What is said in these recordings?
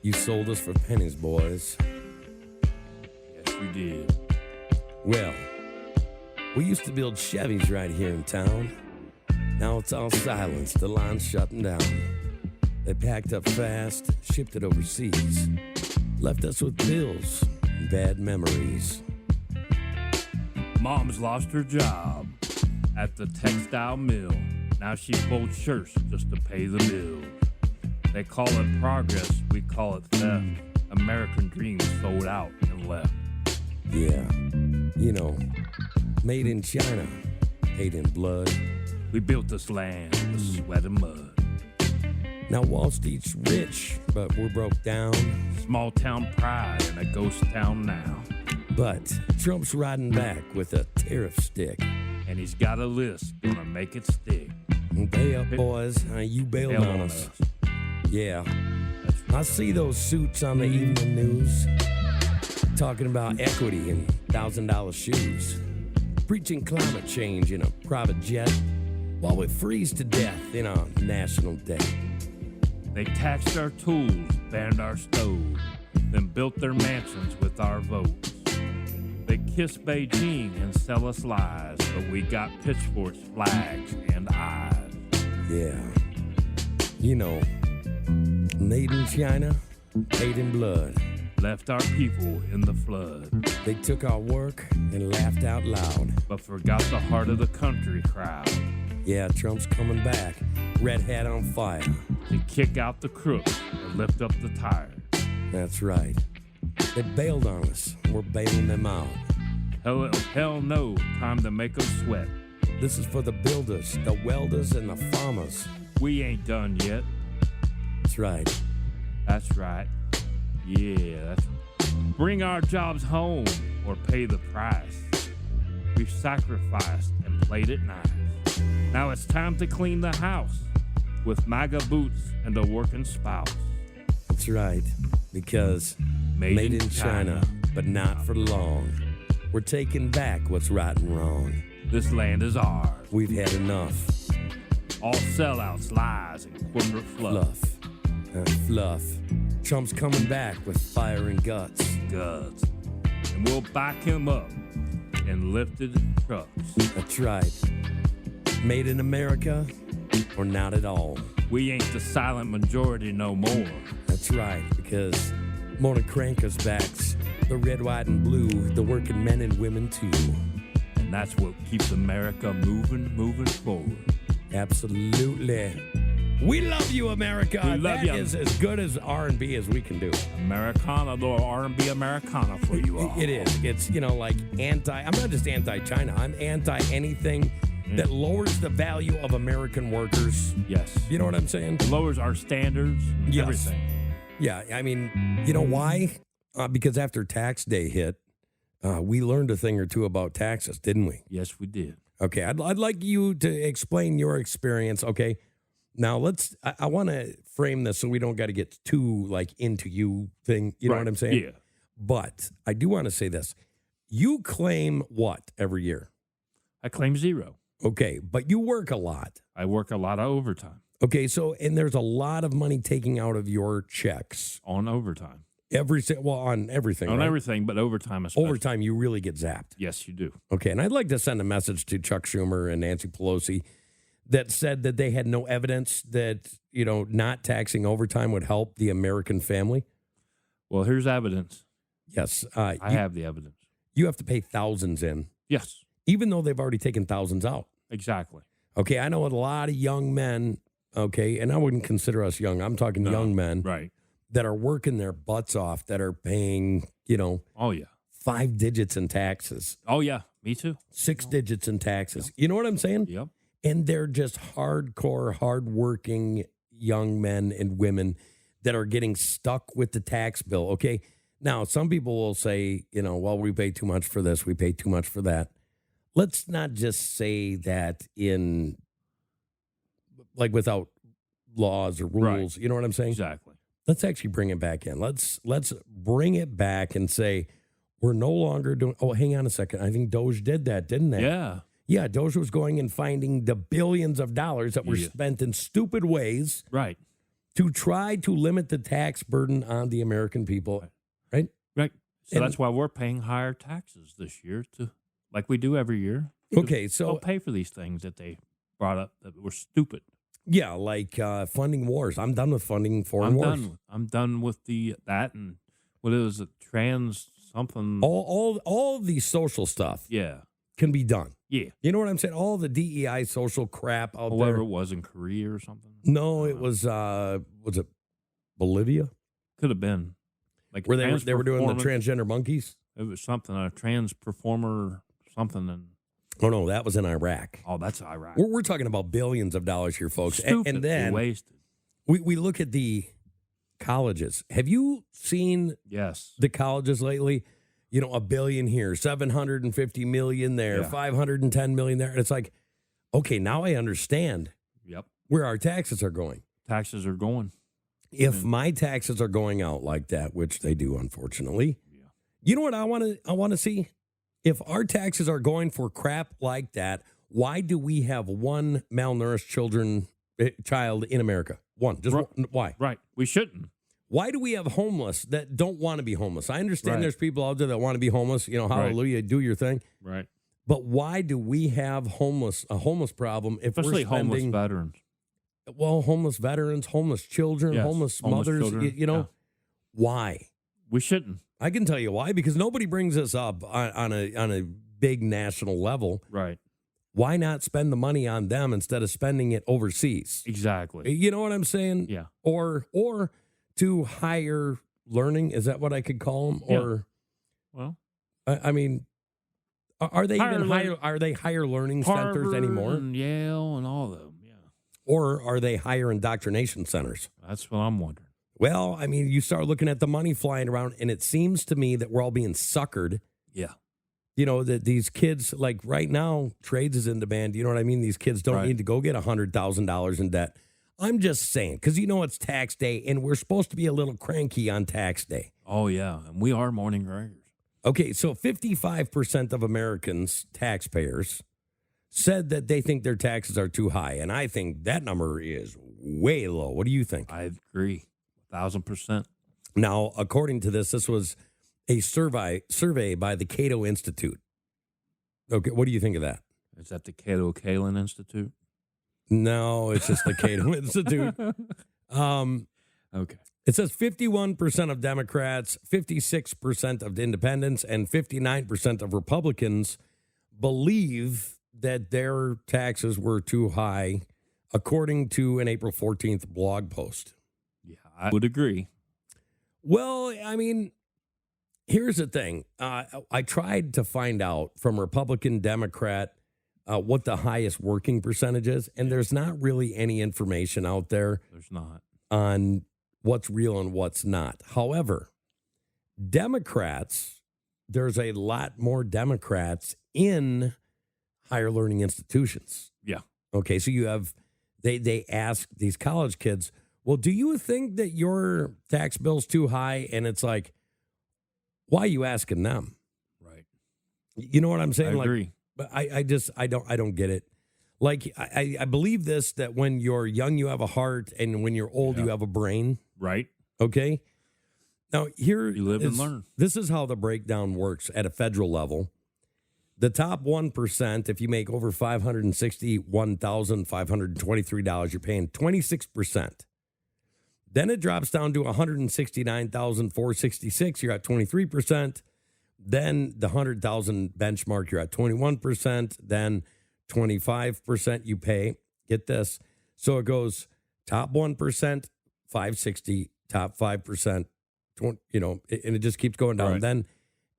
You sold us for pennies, boys. Yes, you did. Well, we used to build Chevys right here in town. Now it's all silence. The line's shutting down. They packed up fast, shipped it overseas. Left us with bills and bad memories. Mom's lost her job at the textile mill. Now she folds shirts just to pay the bills. They call it progress, we call it theft. American dreams sold out and left. Yeah, you know, made in China, paid in blood. We built this land with sweat and mud. Now Wall Street's rich, but we're broke down. Small town pride and a ghost town now. But Trump's riding back with a tariff stick. And he's got a list, gonna make it stick. Pay up, boys. You bailed on us. Yeah. I see those suits on the evening news talking about equity and $1,000 shoes. Preaching climate change in a private jet while we freeze to death in our national debt. They taxed our tools, banned our stove, then built their mansions with our votes. They kiss Beijing and sell us lies, but we got pitchforks, flags, and eyes. Yeah. You know, made in China, paid in blood. Left our people in the flood. They took our work and laughed out loud. But forgot the heart of the country crowd. Yeah, Trump's coming back, red hat on fire. To kick out the crooks and lift up the tires. That's right. They bailed on us. We're bailing them out. Hell no, time to make them sweat. This is for the builders, the welders, and the farmers. We ain't done yet. That's right. That's right. Yeah, bring our jobs home or pay the price. We've sacrificed and played it nice. Now it's time to clean the house with MAGA boots and a working spouse. That's right, because made in China, but not for long. We're taking back what's right and wrong. This land is ours. We've had enough. All sellouts, lies, and corporate fluff. Fluff. Trump's coming back with fire and guts. And we'll back him up in lifted trucks. That's right. Made in America or not at all. We ain't the silent majority no more. That's right, because Mona Cranker's backs, the red, white, and blue, the working men and women too. And that's what keeps America moving forward. Absolutely. We love you, America. We love you. That is as good as R&B as we can do. Americana, little R&B Americana for you all. It is. It's, like I'm not just anti-China. I'm anti-anything that lowers the value of American workers. Yes. You know what I'm saying? It lowers our standards, yes. Everything. Yeah, I mean, you know why? Because after tax day hit, we learned a thing or two about taxes, didn't we? Yes, we did. Okay, I'd like you to explain your experience, okay? Now, I want to frame this so we don't got to get too, into you thing. You know what I'm saying? Yeah. But I do want to say this. You claim what every year? I claim 0. Okay, but you work a lot. I work a lot of overtime. Okay, and there's a lot of money taking out of your checks. On overtime. On everything, On right? everything, but overtime especially. Overtime, you really get zapped. Yes, you do. Okay, and I'd like to send a message to Chuck Schumer and Nancy Pelosi that said that they had no evidence that, not taxing overtime would help the American family. Well, here's evidence. Yes. I have the evidence. You have to pay thousands in. Yes. Even though they've already taken thousands out. Exactly. Okay, I know a lot of young men, okay, and I wouldn't consider us young. I'm talking young men. Right. That are working their butts off, that are paying, Oh, yeah. 5 digits in taxes. Oh, yeah. Me too. 6 digits in taxes. You know what I'm saying? Yep. And they're just hardcore, hardworking young men and women that are getting stuck with the tax bill. Okay. Now, some people will say, well, we pay too much for this. We pay too much for that. Let's not just say that without laws or rules. Right. You know what I'm saying? Exactly. Let's actually bring it back in. Let's bring it back and say we're no longer doing. Oh, hang on a second. I think Doge did that, didn't they? Yeah. Yeah, Doge was going and finding the billions of dollars that were spent in stupid ways. Right. to try to limit the tax burden on the American people, right? Right. So And- that's why we're paying higher taxes this year, like we do every year. Okay, so They'll pay for these things that they brought up that were stupid. yeah, like funding wars. I'm done with funding foreign wars. I'm done with that and what is it, trans something. All of the social stuff Yeah. can be done. Yeah. You know what I'm saying? All the DEI social crap out Whatever there. it was in Korea or something. No, it was it Bolivia? Could have been. Like Where trans they were doing the performance. transgender monkeys? It was something, a trans performer something. And Oh, no, that was in Iraq. oh, that's Iraq. We're talking about billions of dollars here, folks. Stupid, And then wasted. we look at the colleges. Have you seen Yes. the colleges lately? You know, $1 billion here, 750 million there, Yeah. 510 million there. And it's like, okay, now I understand Yep. where our taxes are going. Taxes are going. If my taxes are going out like that, which they do, unfortunately, Yeah. you know what I want to see? If our taxes are going for crap like that, why do we have one malnourished child in America? One, just Right. one. Why? Right. We shouldn't. Why do we have homeless that don't want to be homeless? I understand Right. there's people out there that want to be homeless. You know, hallelujah, do your thing. Right. But why do we have a homeless problem if Especially we're spending, homeless veterans. well, homeless veterans, homeless children, Yes, homeless homeless mothers, children, you know, yeah. why? We shouldn't. I can tell you why, because nobody brings this up on a big national level. Right. Why not spend the money on them instead of spending it overseas? Exactly. You know what I'm saying? Yeah. Or to higher learning, is that what I could call them? Yeah. Or Well, I mean, are they Higher even lear- higher? Are they higher learning centers Harvard anymore, and Yale and all of them. Yeah. or are they higher indoctrination centers? That's what I'm wondering. Well, I mean, you start looking at the money flying around, and it seems to me that we're all being suckered. Yeah. You know, that these kids, like right now, trades is in demand. You know what I mean? These kids don't Right. need to go get $100,000 in debt. I'm just saying, because you know it's tax day, and we're supposed to be a little cranky on tax day. Oh, yeah. And we are morning riders. Okay, so 55% of Americans, taxpayers, said that they think their taxes are too high, and I think that number is way low. What do you think? I agree. 1,000%. Now, according to this was a survey by the Cato Institute. Okay, what do you think of that? Is that the Cato Kalin Institute? No, it's just the Cato Institute. Okay. It says 51% of Democrats, 56% of independents, and 59% of Republicans believe that their taxes were too high, according to an April 14th blog post. Yeah, I would agree. Well, I mean, here's the thing. I tried to find out from Republican, Democrat, what the highest working percentage is, and there's not really any information out there There's not. on what's real and what's not. However, Democrats, there's a lot more Democrats in higher learning institutions. Yeah. Okay, so you have, they ask these college kids, well, do you think that your tax bill's too high? And it's like, why are you asking them? Right. You know what I'm saying? I agree. But I don't get it. Like, I believe this, that when you're young, you have a heart, and when you're old, Yeah. you have a brain. Right. Okay. Now, here You live and is- learn. This is how the breakdown works at a federal level. The top 1%, if you make over $561,523, you're paying 26%. Then it drops down to $169,466, you're at 23%. Then the 100,000 benchmark, you're at 21%. Then 25% you pay. Get this. So it goes top 1%, 560, top 5%, and it just keeps going down. Right. Then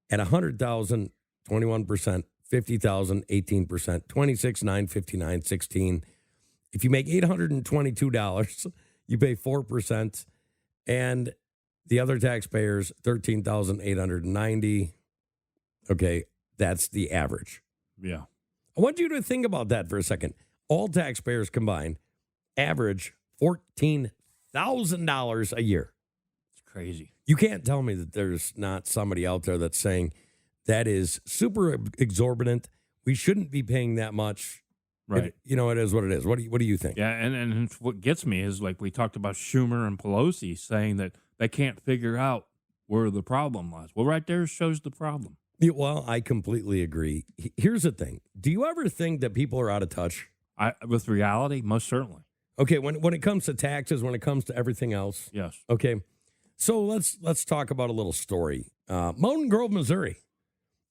at 100,000, 21%, 50,000, 18%, 26, 9, 59, 16. If you make $822, you pay 4%, and the other taxpayers, 13,890. Okay, that's the average. Yeah. I want you to think about that for a second. All taxpayers combined average $14,000 a year. It's crazy. You can't tell me that there's not somebody out there that's saying that is super exorbitant. We shouldn't be paying that much. Right. It is what it is. What do you think? Yeah, and what gets me is like we talked about Schumer and Pelosi saying that they can't figure out where the problem lies. Well, right there shows the problem. Yeah, well, I completely agree. Here's the thing. Do you ever think that people are out of touch? With reality, most certainly. Okay, when it comes to taxes, when it comes to everything else. Yes. Okay, so let's talk about a little story. Mountain Grove, Missouri,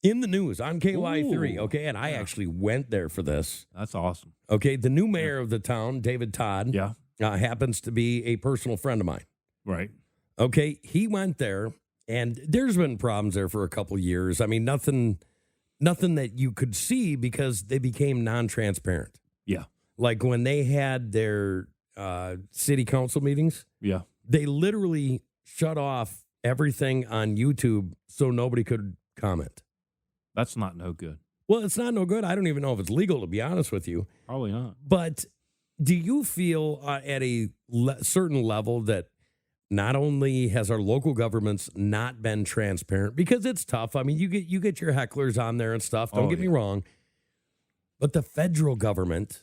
in the news on KY3. Ooh, okay, and I actually went there for this. That's awesome. Okay, the new mayor of the town, David Todd, happens to be a personal friend of mine. Right. Okay, he went there, and there's been problems there for a couple years. I mean, nothing that you could see because they became non-transparent. Yeah. Like when they had their city council meetings, they literally shut off everything on YouTube so nobody could comment. That's not no good. Well, it's not no good. I don't even know if it's legal, to be honest with you. Probably not. But do you feel at a certain level that not only has our local governments not been transparent, because it's tough. I mean, you get your hecklers on there and stuff. Don't get me wrong. But the federal government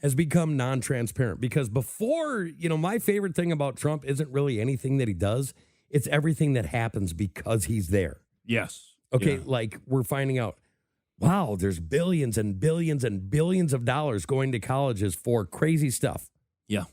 has become non-transparent because before, my favorite thing about Trump isn't really anything that he does. It's everything that happens because he's there. Yes. Okay, like we're finding out, wow, there's billions and billions and billions of dollars going to colleges for crazy stuff. Yeah.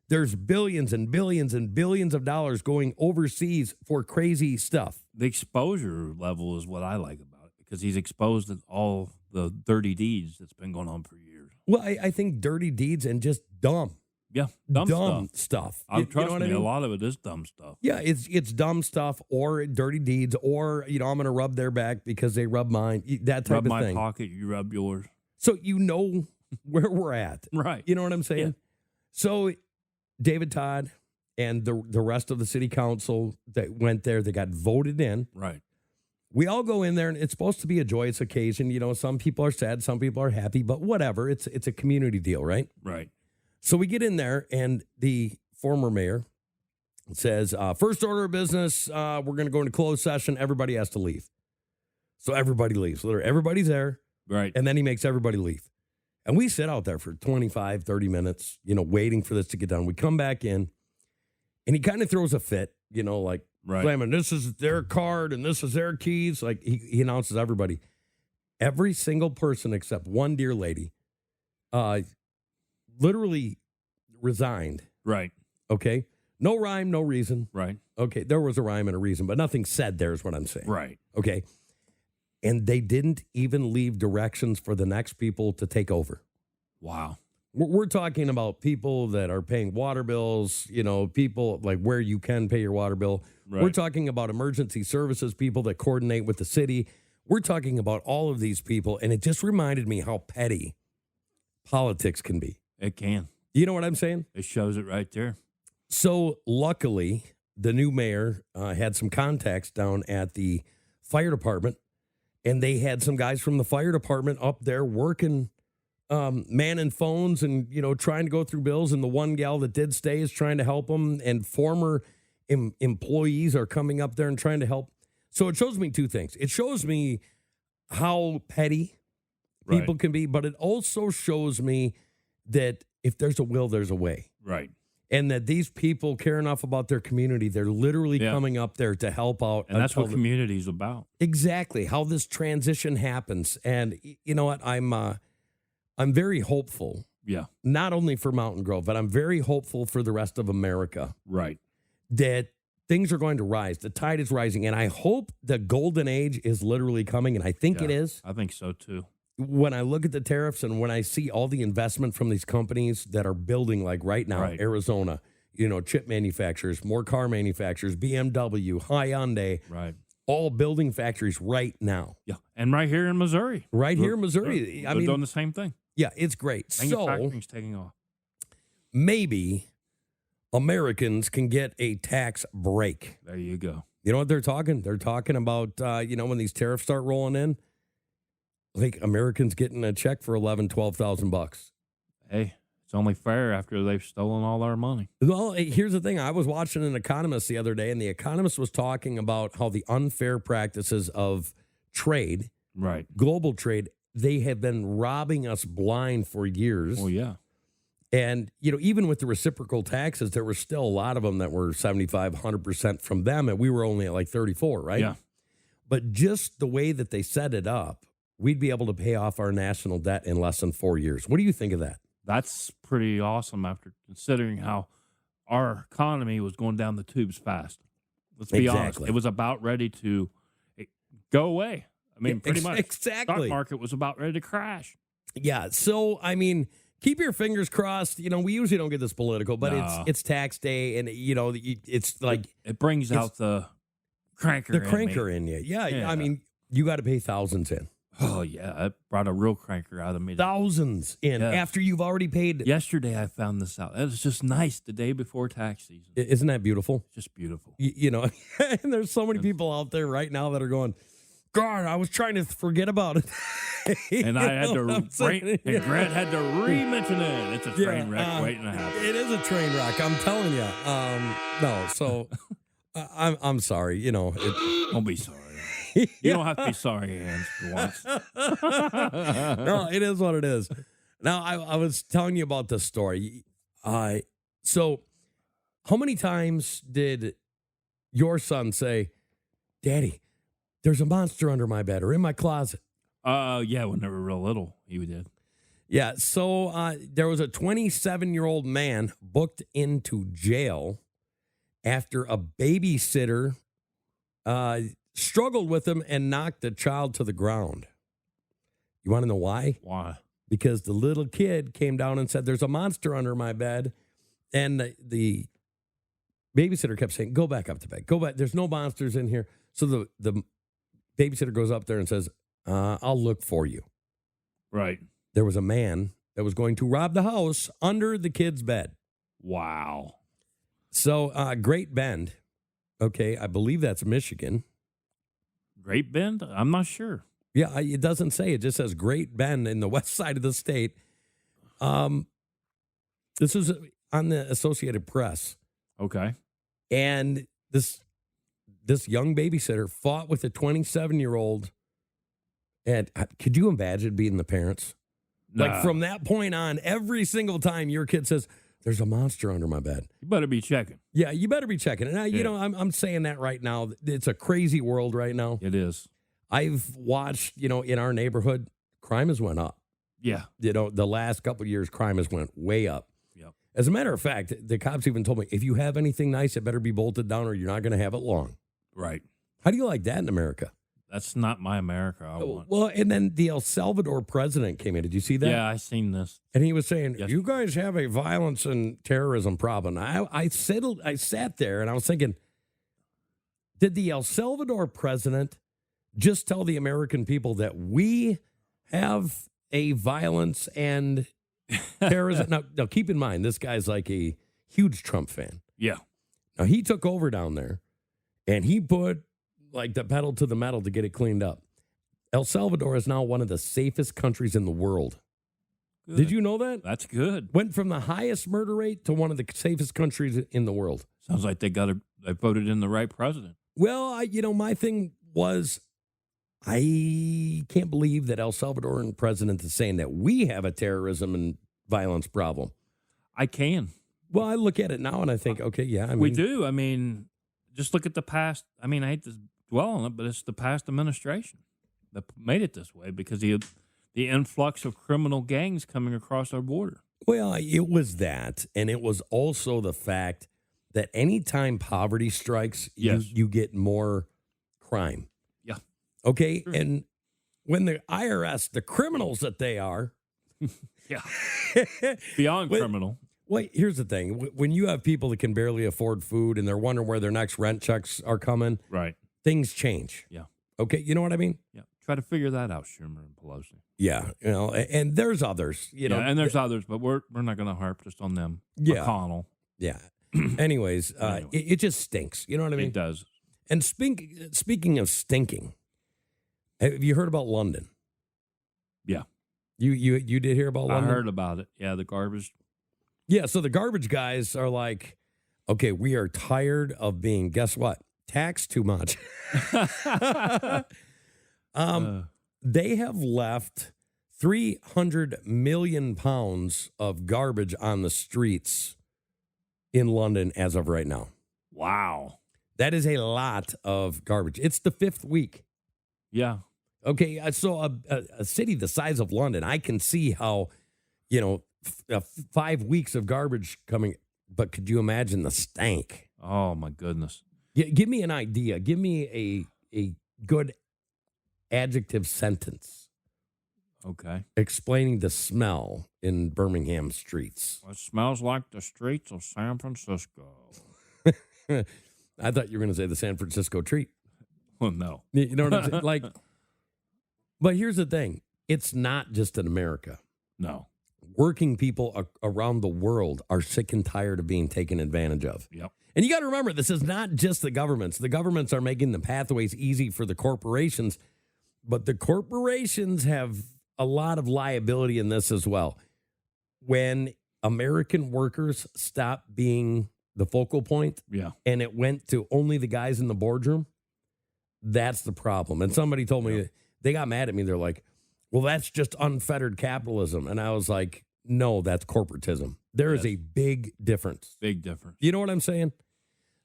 There's billions and billions and billions of dollars going overseas for crazy stuff. The exposure level is what I like about it because he's exposed all the dirty deeds that's been going on for years. Well, I think dirty deeds and just dumb. Yeah, dumb stuff. Trust me, a lot of it is dumb stuff. Yeah, it's dumb stuff or dirty deeds or, I'm going to rub their back because they rub mine, that type of thing. Rub my pocket, you rub yours. So where we're at. Right. You know what I'm saying? Yeah. So David Todd and the rest of the city council that went there, they got voted in. Right. We all go in there, and it's supposed to be a joyous occasion. Some people are sad, some people are happy, but whatever. It's a community deal, right? Right. So we get in there, and the former mayor says, first order of business, we're going to go into closed session. Everybody has to leave. So everybody leaves. Literally, everybody's there. Right. And then he makes everybody leave. And we sit out there for 25, 30 minutes, waiting for this to get done. We come back in, and he kind of throws a fit, Flamin, this is their card and this is their keys. Like he announces everybody. Every single person except one dear lady literally resigned. Right. Okay. No rhyme, no reason. Right. Okay. There was a rhyme and a reason, but nothing said there is what I'm saying. Right. Okay. And they didn't even leave directions for the next people to take over. Wow. We're talking about people that are paying water bills, people like where you can pay your water bill. Right. We're talking about emergency services, people that coordinate with the city. We're talking about all of these people, and it just reminded me how petty politics can be. It can. You know what I'm saying? It shows it right there. So luckily, the new mayor had some contacts down at the fire department, and they had some guys from the fire department up there working manning phones and, trying to go through bills. And the one gal that did stay is trying to help them. And former employees are coming up there and trying to help. So it shows me two things. It shows me how petty people can be, but it also shows me that if there's a will, there's a way. Right. And that these people care enough about their community. They're literally coming up there to help out. And that's what community is about. Exactly. How this transition happens. And you know what? I'm very hopeful. Yeah. Not only for Mountain Grove, but I'm very hopeful for the rest of America. Right. That things are going to rise. The tide is rising. And I hope the golden age is literally coming. And I think it is. I think so too. When I look at the tariffs and when I see all the investment from these companies that are building, like right now, Arizona, chip manufacturers, more car manufacturers, BMW, Hyundai. Right. All building factories right now. Yeah. And right here in Missouri. Right here in Missouri. They're doing the same thing. Yeah, it's great. Manufacturing's taking off. Maybe Americans can get a tax break. There you go. You know what they're talking? They're talking about, when these tariffs start rolling in, like Americans getting a check for $12,000. Hey, it's only fair after they've stolen all our money. Well, here's the thing. I was watching an economist the other day, and the economist was talking about how the unfair practices of trade, right, global trade, they have been robbing us blind for years. Oh, yeah. And, even with the reciprocal taxes, there were still a lot of them that were 75, 100% from them, and we were only at like 34, right? Yeah. But just the way that they set it up, we'd be able to pay off our national debt in less than 4 years. What do you think of that? That's pretty awesome after considering how our economy was going down the tubes fast. Let's be honest. It was about ready to go away. I mean, pretty much. Exactly. Stock market was about ready to crash. Yeah. So, keep your fingers crossed. We usually don't get this political, but it's tax day, and it's like it brings out the cranker. The cranker in you. Yeah. You got to pay thousands in. Oh yeah, it brought a real cranker out of me. Thousands in after you've already paid. Yesterday, I found this out. It was just nice the day before tax season. Isn't that beautiful? Just beautiful. And there's so many people out there right now that are going, God, I was trying to forget about it. And I had to, and Grant had to re-mention it. It's a train wreck waiting to happen. It is a train wreck, I'm telling you. No, so I'm sorry. Don't be sorry. You don't have to be sorry, Hans, for once. No, it is what it is. Now, I was telling you about this story. So how many times did your son say, Daddy, there's a monster under my bed or in my closet? Yeah, when they were real little, he did. Yeah, so there was a 27-year-old man booked into jail after a babysitter struggled with him and knocked the child to the ground. You want to know why? Why? Because the little kid came down and said, there's a monster under my bed. And the babysitter kept saying, go back up to bed. Go back. There's no monsters in here. So the babysitter goes up there and says, I'll look for you. Right. There was a man that was going to rob the house under the kid's bed. Wow. So Great Bend. Okay, I believe that's Michigan. Great Bend? I'm not sure. Yeah, it doesn't say. It just says Great Bend in the west side of the state. This is on the Associated Press. Okay. And this young babysitter fought with a 27-year-old. And could you imagine being the parents? No. Like from that point on, every single time your kid says, there's a monster under my bed. You better be checking. Yeah, you better be checking. And I'm saying that right now. It's a crazy world right now. It is. I've watched, in our neighborhood, crime has went up. Yeah. The last couple of years, crime has went way up. Yep. As a matter of fact, the cops even told me, if you have anything nice, it better be bolted down or you're not going to have it long. Right. How do you like that in America? That's not my America. I want. Well, and then the El Salvador president came in. Did you see that? Yeah, I seen this. And he was saying, yes. You guys have a violence and terrorism problem. I sat there and I was thinking, did the El Salvador president just tell the American people that we have a violence and terrorism? Now, keep in mind, this guy's like a huge Trump fan. Yeah. Now, he took over down there and he put like the pedal to the metal to get it cleaned up. El Salvador is now one of the safest countries in the world. Good. Did you know that? That's good. Went from the highest murder rate to one of the safest countries in the world. Sounds like they voted in the right president. Well, my thing was, I can't believe that El Salvadoran president is saying that we have a terrorism and violence problem. I can. Well, I look at it now and I think, okay, yeah. We do. Just look at the past. I hate to dwell on it, but it's the past administration that made it this way because the influx of criminal gangs coming across our border. Well, it was that, and it was also the fact that anytime poverty strikes, yes. you get more crime. Yeah. Okay, sure. And when the IRS, the criminals that they are, yeah, beyond criminal. Well, here's the thing. When you have people that can barely afford food and they're wondering where their next rent checks are coming, right? Things change. Yeah. Okay, you know what I mean? Yeah. Try to figure that out, Schumer and Pelosi. Yeah, and there's others, and there's others, but we're not going to harp just on them. Yeah. McConnell. Yeah. Anyways, it just stinks. You know what I mean? It does. And speaking of stinking, have you heard about London? Yeah. You did hear about London? I heard about it. Yeah, the garbage. Yeah, so the garbage guys are like, okay, we are tired of being, guess what? Taxed too much. They have left 300 million pounds of garbage on the streets in London as of right now. Wow. That is a lot of garbage. It's the 5th week. Yeah. Okay, so a city the size of London, I can see how, 5 weeks of garbage coming, but could you imagine the stank? Oh, my goodness. Give me an idea. Give me a good adjective sentence. Okay. Explaining the smell in Birmingham streets. It smells like the streets of San Francisco. I thought you were going to say the San Francisco treat. Well, no. You know what I'm saying? But here's the thing. It's not just in America. No. Working people around the world are sick and tired of being taken advantage of. Yep. And you got to remember, this is not just the governments. The governments are making the pathways easy for the corporations, but the corporations have a lot of liability in this as well. When American workers stop being the focal point, and it went to only the guys in the boardroom, that's the problem. And somebody told me, they got mad at me. They're like, well, that's just unfettered capitalism. And I was like, no, that's corporatism. There is a big difference. Big difference. You know what I'm saying?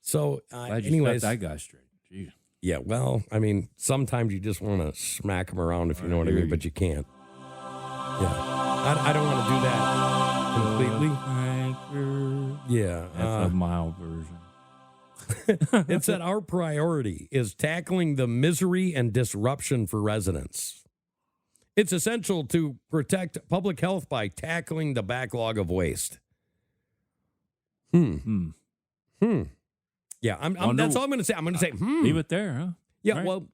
So, anyways. Set that guy straight. Jeez. Yeah, well, I mean, sometimes you just want to smack them around, if you know what I mean, but you can't. Yeah. I don't want to do that completely. Yeah. That's a mild version. It said our priority is tackling the misery and disruption for residents. It's essential to protect public health by tackling the backlog of waste. Yeah, that's all I'm going to say. I'm going to say, Leave it there, huh? Yeah, right. Well,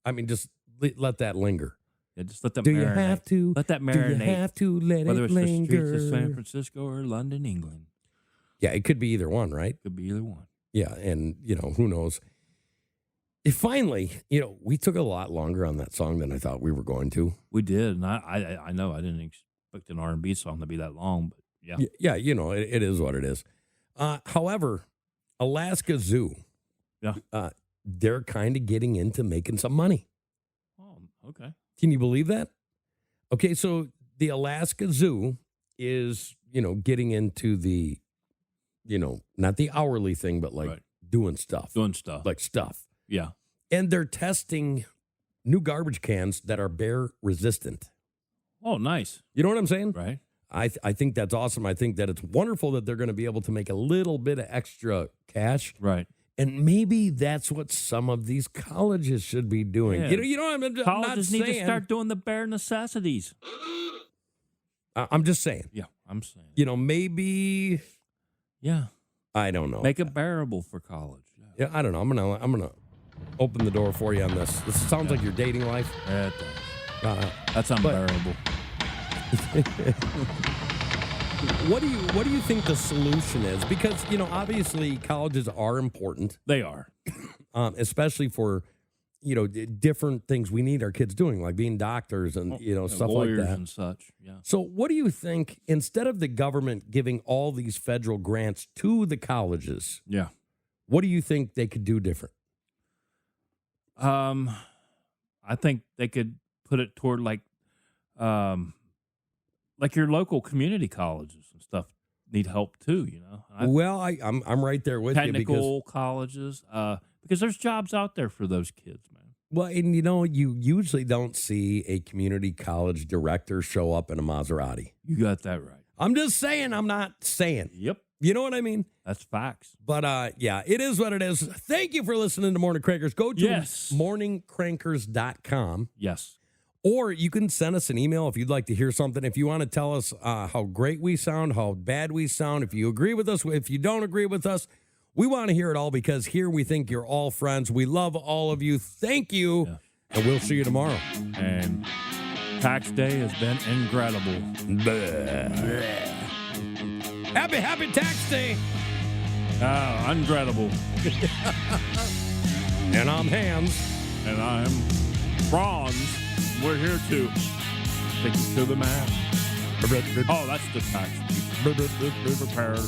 I mean, just let that linger. Yeah, just let that marinate. Do you have to? Let that marinate. Do you have to let Whether it it's linger? the streets of San Francisco or London, England. Yeah, it could be either one, right? Could be either one. Yeah, and, who knows? Finally, we took a lot longer on that song than I thought we were going to. We did, and I know I didn't expect an R&B song to be that long, but yeah. Yeah, it is what it is. However, Alaska Zoo, they're kind of getting into making some money. Oh, okay. Can you believe that? Okay, so the Alaska Zoo is, getting into the, not the hourly thing, but doing stuff. Like stuff. Yeah. And they're testing new garbage cans that are bear resistant. Oh, nice. You know what I'm saying? Right. I think that's awesome. I think that it's wonderful that they're going to be able to make a little bit of extra cash. Right. And maybe that's what some of these colleges should be doing. Yeah. Colleges need to start doing the bare necessities. I'm just saying. Yeah, I'm saying. Maybe. Yeah. I don't know. Make it bearable for college. Yeah, I don't know. I'm gonna open the door for you on this. This sounds like your dating life. Yeah, it does. That's unbearable. What do you think the solution is? Because obviously colleges are important. They are, especially for different things we need our kids doing, like being doctors and stuff like that and such. Yeah. So what do you think, instead of the government giving all these federal grants to the colleges? Yeah. What do you think they could do different? I think they could put it toward like your local community colleges and stuff need help too. I'm right there with you. Technical colleges, because there's jobs out there for those kids, man. Well, and you usually don't see a community college director show up in a Maserati. You got that right. I'm just saying. I'm not saying. Yep. You know what I mean? That's facts. But, it is what it is. Thank you for listening to Morning Crankers. Go to morningcrankers.com. Yes. Or you can send us an email if you'd like to hear something. If you want to tell us how great we sound, how bad we sound, if you agree with us, if you don't agree with us, we want to hear it all, because here we think you're all friends. We love all of you. Thank you. Yeah. And we'll see you tomorrow. And tax day has been incredible. Happy tax day. Incredible. And I'm Hams. And I'm Bronze. We're here to take you to the man. Oh, that's the tax. Be prepared.